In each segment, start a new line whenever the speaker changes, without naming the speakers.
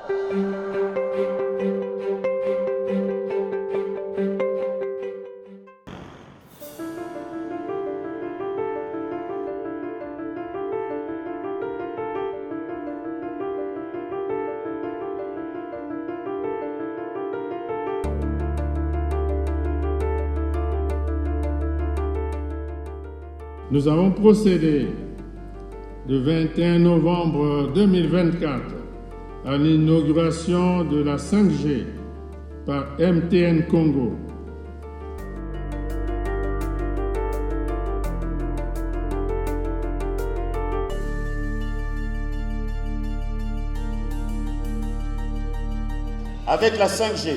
Nous avons procédé le 21 novembre 2024 à l'inauguration de la 5G par MTN Congo.
Avec la 5G,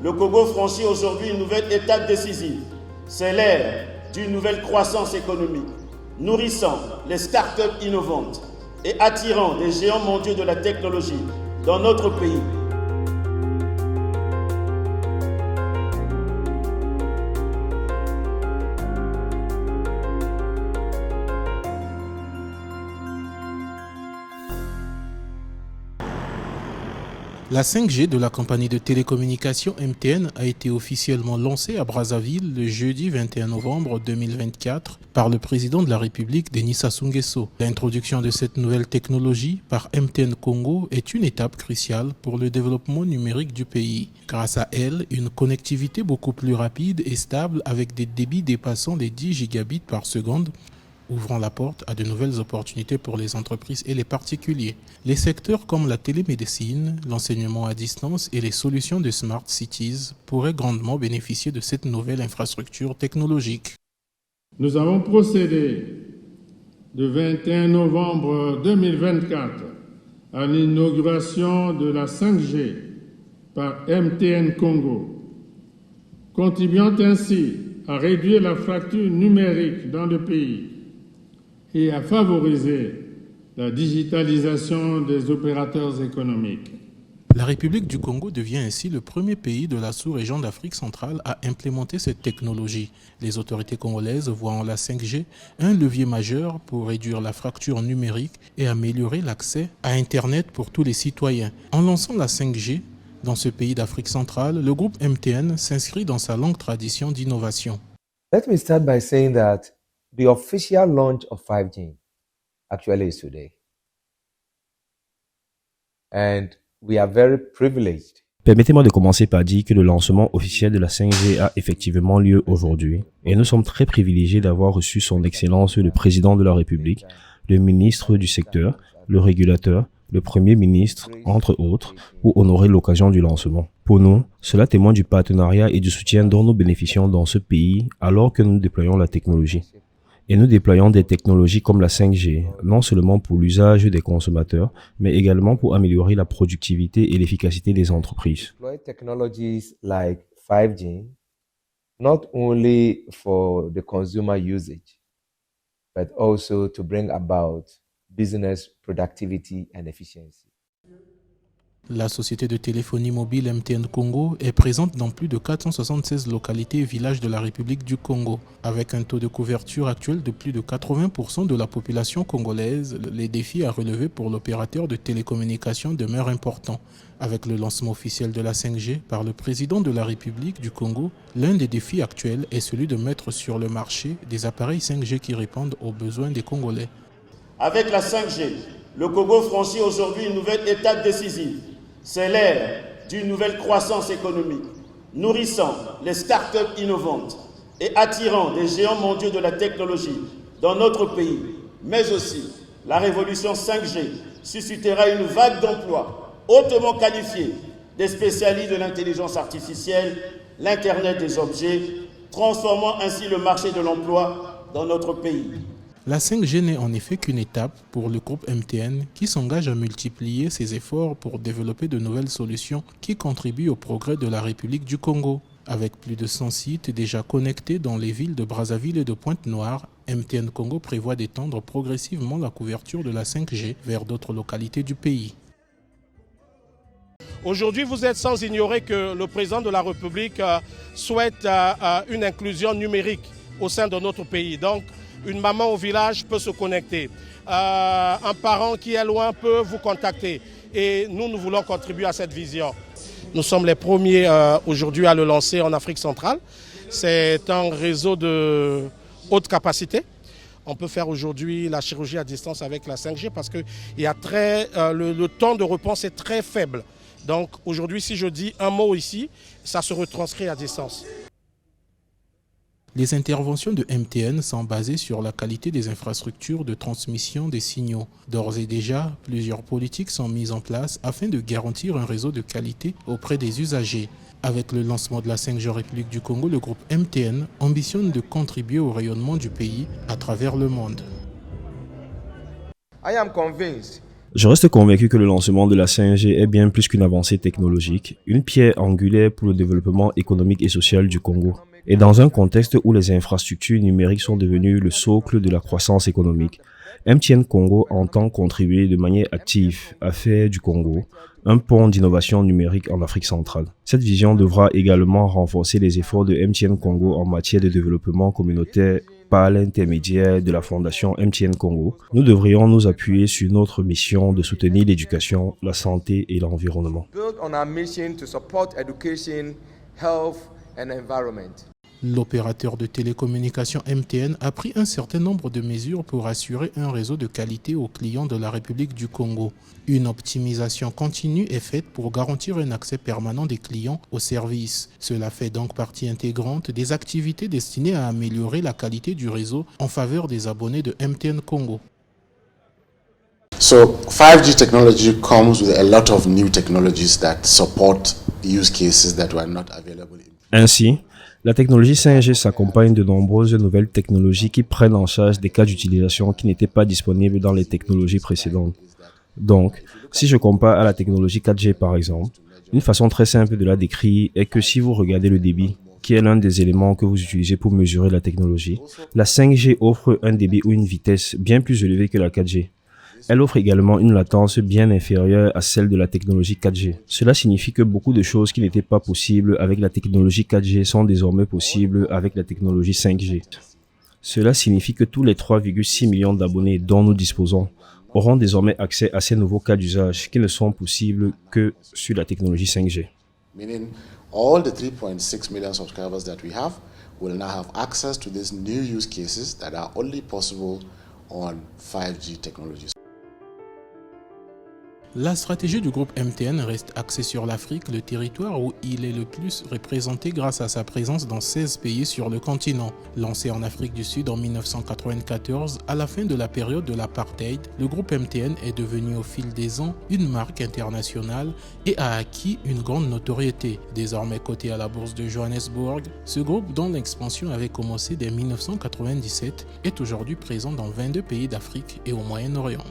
le Congo franchit aujourd'hui une nouvelle étape décisive. C'est l'ère d'une nouvelle croissance économique, nourrissant les start-up innovantes et attirant des géants mondiaux de la technologie dans notre pays.
La 5G de la compagnie de télécommunications MTN a été officiellement lancée à Brazzaville le jeudi 21 novembre 2024 par le président de la République, Denis Sassou Nguesso. L'introduction de cette nouvelle technologie par MTN Congo est une étape cruciale pour le développement numérique du pays. Grâce à elle, une connectivité beaucoup plus rapide et stable avec des débits dépassant les 10 gigabits par seconde, ouvrant la porte à de nouvelles opportunités pour les entreprises et les particuliers. Les secteurs comme la télémédecine, l'enseignement à distance et les solutions de Smart Cities pourraient grandement bénéficier de cette nouvelle infrastructure technologique.
Nous avons procédé le 21 novembre 2024 à l'inauguration de la 5G par MTN Congo, contribuant ainsi à réduire la fracture numérique dans le pays et à favoriser la digitalisation des opérateurs économiques.
La République du Congo devient ainsi le premier pays de la sous-région d'Afrique centrale à implémenter cette technologie. Les autorités congolaises voient en la 5G un levier majeur pour réduire la fracture numérique et améliorer l'accès à Internet pour tous les citoyens. En lançant la 5G dans ce pays d'Afrique centrale, le groupe MTN s'inscrit dans sa longue tradition d'innovation.
Let me start by saying that the official launch of 5G actually is today. And we are very privileged.
Permettez-moi de commencer par dire que le lancement officiel de la 5G a effectivement lieu aujourd'hui et nous sommes très privilégiés d'avoir reçu son Excellence le Président de la République, le ministre du secteur, le régulateur, le Premier ministre, entre autres, pour honorer l'occasion du lancement. Pour nous, cela témoigne du partenariat et du soutien dont nous bénéficions dans ce pays alors que nous déployons la technologie. Et nous déployons des technologies comme la 5G, non seulement pour l'usage des consommateurs, mais également pour améliorer la productivité et l'efficacité des entreprises.
Technologies like 5G, not only for the consumer usage, but also to bring about business productivity and efficiency.
La société de téléphonie mobile MTN Congo est présente dans plus de 476 localités et villages de la République du Congo. Avec un taux de couverture actuel de plus de 80% de la population congolaise, les défis à relever pour l'opérateur de télécommunications demeurent importants. Avec le lancement officiel de la 5G par le président de la République du Congo, l'un des défis actuels est celui de mettre sur le marché des appareils 5G qui répondent aux besoins des Congolais.
Avec la 5G, le Congo franchit aujourd'hui une nouvelle étape décisive. C'est l'ère d'une nouvelle croissance économique, nourrissant les start-up innovantes et attirant des géants mondiaux de la technologie dans notre pays. Mais aussi, la révolution 5G suscitera une vague d'emplois hautement qualifiés, des spécialistes de l'intelligence artificielle, l'Internet des objets, transformant ainsi le marché de l'emploi dans notre pays.
La 5G n'est en effet qu'une étape pour le groupe MTN qui s'engage à multiplier ses efforts pour développer de nouvelles solutions qui contribuent au progrès de la République du Congo. Avec plus de 100 sites déjà connectés dans les villes de Brazzaville et de Pointe-Noire, MTN Congo prévoit d'étendre progressivement la couverture de la 5G vers d'autres localités du pays.
Aujourd'hui, vous êtes sans ignorer que le président de la République souhaite une inclusion numérique au sein de notre pays. Donc, une maman au village peut se connecter. Un parent qui est loin peut vous contacter. et nous voulons contribuer à cette vision. Nous sommes les premiers aujourd'hui à le lancer en Afrique centrale. C'est un réseau de haute capacité. On peut faire aujourd'hui la chirurgie à distance avec la 5G parce que le temps de réponse est très faible. Donc aujourd'hui, si je dis un mot ici, ça se retranscrit à distance.
Les interventions de MTN sont basées sur la qualité des infrastructures de transmission des signaux. D'ores et déjà, plusieurs politiques sont mises en place afin de garantir un réseau de qualité auprès des usagers. Avec le lancement de la 5G en République du Congo, le groupe MTN ambitionne de contribuer au rayonnement du pays à travers le monde.
Je reste convaincu que le lancement de la 5G est bien plus qu'une avancée technologique, une pierre angulaire pour le développement économique et social du Congo. Et dans un contexte où les infrastructures numériques sont devenues le socle de la croissance économique, MTN Congo entend contribuer de manière active à faire du Congo un pont d'innovation numérique en Afrique centrale. Cette vision devra également renforcer les efforts de MTN Congo en matière de développement communautaire par l'intermédiaire de la fondation MTN Congo. Nous devrions nous appuyer sur notre mission de soutenir l'éducation, la santé et l'environnement.
L'opérateur de télécommunications MTN a pris un certain nombre de mesures pour assurer un réseau de qualité aux clients de la République du Congo. Une optimisation continue est faite pour garantir un accès permanent des clients aux services. Cela fait donc partie intégrante des activités destinées à améliorer la qualité du réseau en faveur des abonnés de MTN Congo.
So 5G technology comes with a lot of new technologies that support use cases that were not available.
Ainsi, la technologie 5G s'accompagne de nombreuses nouvelles technologies qui prennent en charge des cas d'utilisation qui n'étaient pas disponibles dans les technologies précédentes. Donc, si je compare à la technologie 4G par exemple, une façon très simple de la décrire est que si vous regardez le débit, qui est l'un des éléments que vous utilisez pour mesurer la technologie, la 5G offre un débit ou une vitesse bien plus élevée que la 4G. Elle offre également une latence bien inférieure à celle de la technologie 4G. Cela signifie que beaucoup de choses qui n'étaient pas possibles avec la technologie 4G sont désormais possibles avec la technologie 5G. Cela signifie que tous les 3,6 millions d'abonnés dont nous disposons auront désormais accès à ces nouveaux cas d'usage qui ne sont possibles que sur la technologie 5G.
Meaning all the 3.6 million subscribers that we have will now have access to these new use cases that are only possible on 5G technologies.
La stratégie du groupe MTN reste axée sur l'Afrique, le territoire où il est le plus représenté grâce à sa présence dans 16 pays sur le continent. Lancé en Afrique du Sud en 1994, à la fin de la période de l'apartheid, le groupe MTN est devenu au fil des ans une marque internationale et a acquis une grande notoriété. Désormais coté à la bourse de Johannesburg, ce groupe, dont l'expansion avait commencé dès 1997, est aujourd'hui présent dans 22 pays d'Afrique et au Moyen-Orient.